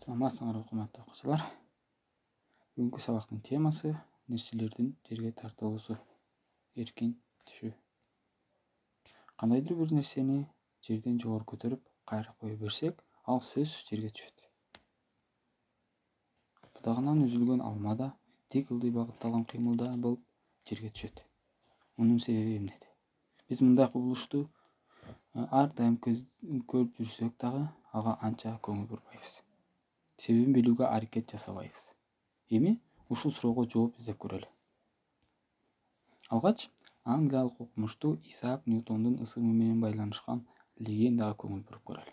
Саламатсыңарбы урматтуу окуучулар. Бүгүнкү сабактын темасы нерселердин жерге тартылуусу, эркин түшүү. Кандайдыр бир нерсени жерден жогору көтөрүп, кайра кое берсек, ал сөзсүз жерге түшөт. Будагынан үзүлгөн алма да тик ылдый багытталган кыймылда болуп жерге түшөт. Мунун себеби эмнеде? Биз мындай кубулушту ар дайым көрүп жүрсөк дагы ага анча көңүл бурбайбыз. Себебин билүүгө аракет жасабайбыз. Эми ушул суроого жооп издеп көрөлү. Алгач, англиялык окумуштуу Исаак Ньютондун ысымы менен байланышкан легендага көңүл буруп көрөлү.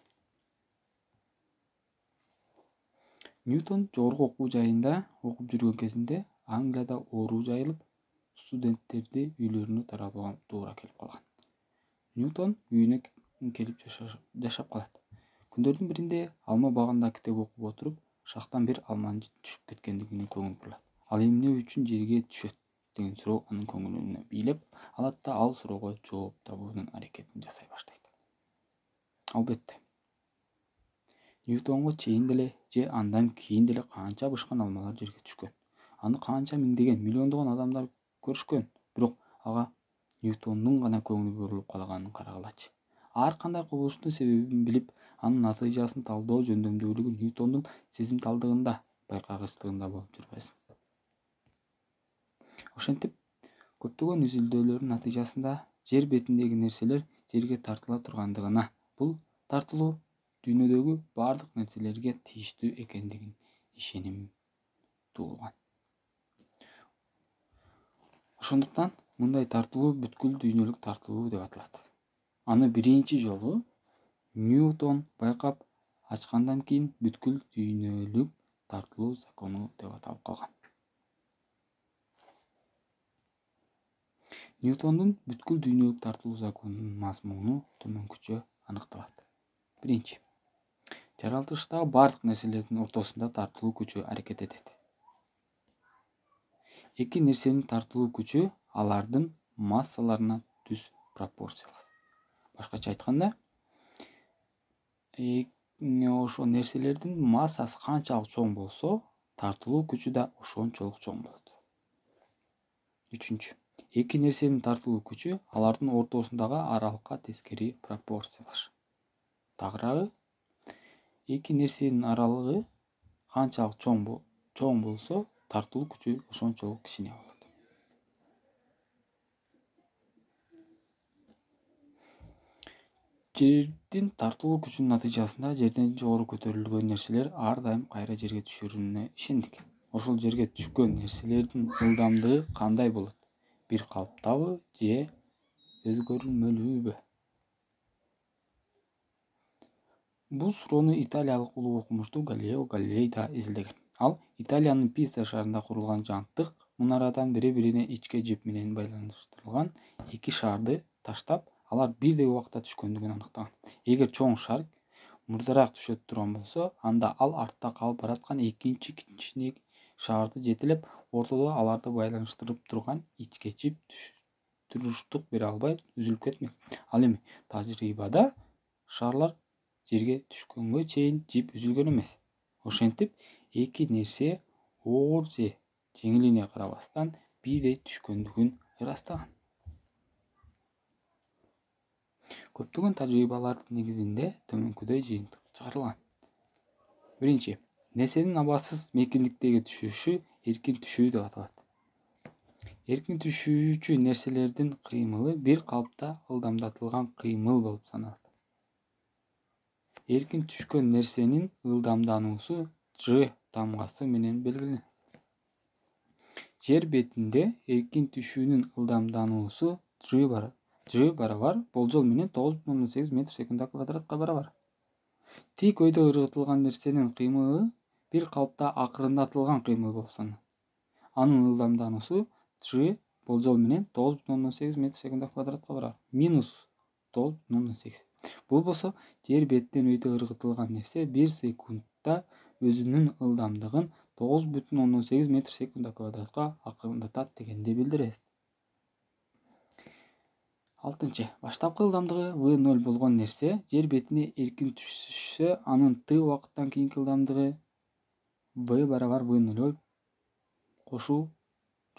Ньютон жогорку окуу жайында окуп жүргөн кезинде Англияда оору жайылып, студенттерди үйлөрүнө тарабууга туура келип калган. Ньютон үйүнө келип жашап калат. Күндөрдүн биринде алма багында китеп окуп отуруп, шактан бир алманын түшүп кеткендигине көңүл бурулат. Ал эмне үчүн жерге түшөт деген суроо анын көңүлүнө бийлеп алат да ал суроого жооп табуунун аракетин жасай баштайт. Албетте, Ньютонго чейин деле же андан кийин деле канча бышкан алмалар жерге түшкөн. Аны канча миңдеген, миллиондогон адамдар көрүшкөн, бирок ага Ньютондун гана көңүлү бурулуп калганын карагылачы. Ар кандай кубулуштун себебин билип, анын натыйжасын талдоо жөндөмдүүлүгү Ньютондун сезимталдыгында, байкагычтыгында болуп жүрбөсүн. Ошентип, көптөгөн изилдөөлөрдүн натыйжасында жер бетиндеги нерселер жерге тартыла тургандыгына, бул тартылуу дүйнөдөгү бардык нерселерге тийиштүү экендигин ишеним туулган. Ошондуктан мындай тартылуу бүткүл дүйнөлүк тартылуу деп аталат. Аны биринчи жолу Ньютон байкап ачкандан кийин бүткүл дүйнөлүк тартылуу закону деп аталып калган. Ньютондун бүткүл дүйнөлүк тартылуу законунун мазмуну төмөнкүчө аныкталат. Биринчи, жаратылыштагы бардык нерселердин ортосунда тартылуу күчү аракет этет. Эки нерсенин тартылуу күчү алардын массаларына түз пропорциялас. Башкача айтканда, ошо нерселердин массасы канчалык чоң болсо, тартылуу күчү да ошончолук чоң болот. Үчүнчү, эки нерсенин тартылуу күчү алардын ортосундагы аралыкка тескери пропорциялаш. Тагыраагы, эки нерсенин аралыгы канчалык чоң болсо, тартылуу күчү ошончолук кичине болот. Жердин тартылуу күчүнүн натыйжасында жерден жогору көтөрүлгөн нерселер ар дайым кайра жерге түшөрүнүнө ишендик. Ошол жерге түшкөн нерселердин ылдамдыгы кандай болот? Бир калыптабы же өзгөрмөлүүбү? Бул суроону италиялык улуу окумуштуу Галилео Галилей да изилдеген. Ал Италиянын Пиза шаарында курулган жантык мунарадан бири-бирине ичке жип менен байланыштырылган эки шарды таштап, алар бирдей убакта түшкөндүгүн аныктаган. Эгер чоң шар мурдараак түшө турган болсо, анда ал артта калып бараткан экинчи кичине шарды жетелеп, ортодо аларды байланыштырып турган ичке жип туруштук бере албай үзүлүп кетмек. Ал эми тажрыйбада шарлар жерге түшкөнгө чейин жип үзүлгөн эмес. Ошентип, эки нерсе оор же жеңилине карабастан бирдей түшкөндүгүн ырастаган. Көптөгөн тажрыйбалардын негизинде төмөнкүдөй жыйынтык чыгарылган. Биринчи, нерсенин абасыз мейкиндиктеги түшүшү эркин түшүү деп аталат. Эркин түшүүчү нерселердин кыймылы бир калыпта ылдамдатылган кыймыл болуп саналат. Эркин түшкөн нерсенин ылдамдануусу G тамгасы менен белгиленет. Жер бетинде эркин түшүүнүн ылдамдануусу G барабар болжол менен 9,8 метр секунда квадратка барабар. Тик өйдө ыргытылган нерсенин кыймылы бир калыпта акырындатылган кыймыл болуп саналат. Анын ылдамдануусу G болжол менен 9,8 метр секунда квадратка барабар. Минус 9,8. Бул болсо жер бетинен өйдө ыргытылган нерсе 1 секундта өзүнүн ылдамдыгын 9,8 метр секунда квадратка акырындатат дегенди билдирет. Алтынчы, баштапкы ылдамдыгы v0 болгон нерсе жер бетине эркин түшсө, анын t убакыттан кийинки ылдамдыгы v барабар v0 кошуу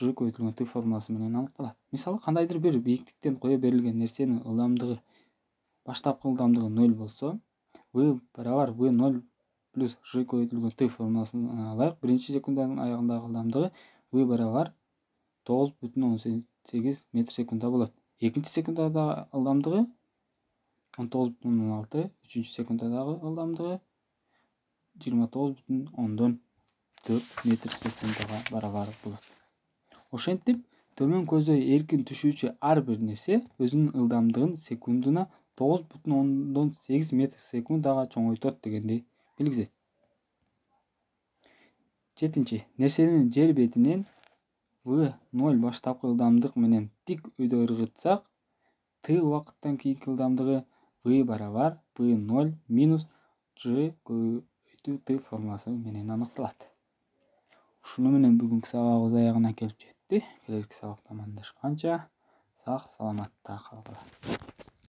ж көбөйтүлгөн т формуласы менен аныкталат. Мисалы, кандайдыр бир бийиктиктен кое берилген нерсенин ылдамдыгы, баштапкы ылдамдыгы 0 болсо, v барабар v0 плюс ж көбөйтүлгөн т формуласын алайык. Биринчи секунданын аягындагы ылдамдыгы v барабар 9,18 метр секундда болот. Экинчи секундадагы ылдамдыгы 19,16, үчүнчү секундадагы ылдамдыгы 29,4 метр секундага барабар болот. Ошентип, төмөн көздөй эркин түшүүчү ар бир нерсе өзүнүн ылдамдыгын секундуна 9,8 метр секундага чоңойтот дегенди билгизет. 7. Нерсенин жер бетинен v0 баштапкы ылдамдык менен тик өйдө ыргытсак, t убакыттан кийинки ылдамдыгы v барабар v0 минус ж көбөйтүү т формуласы менен аныкталат. Ушуну менен бүгүнкү сабагыбыз аягына келип жетти. Келерки сабакта амандашканча сак саламатта калгыла.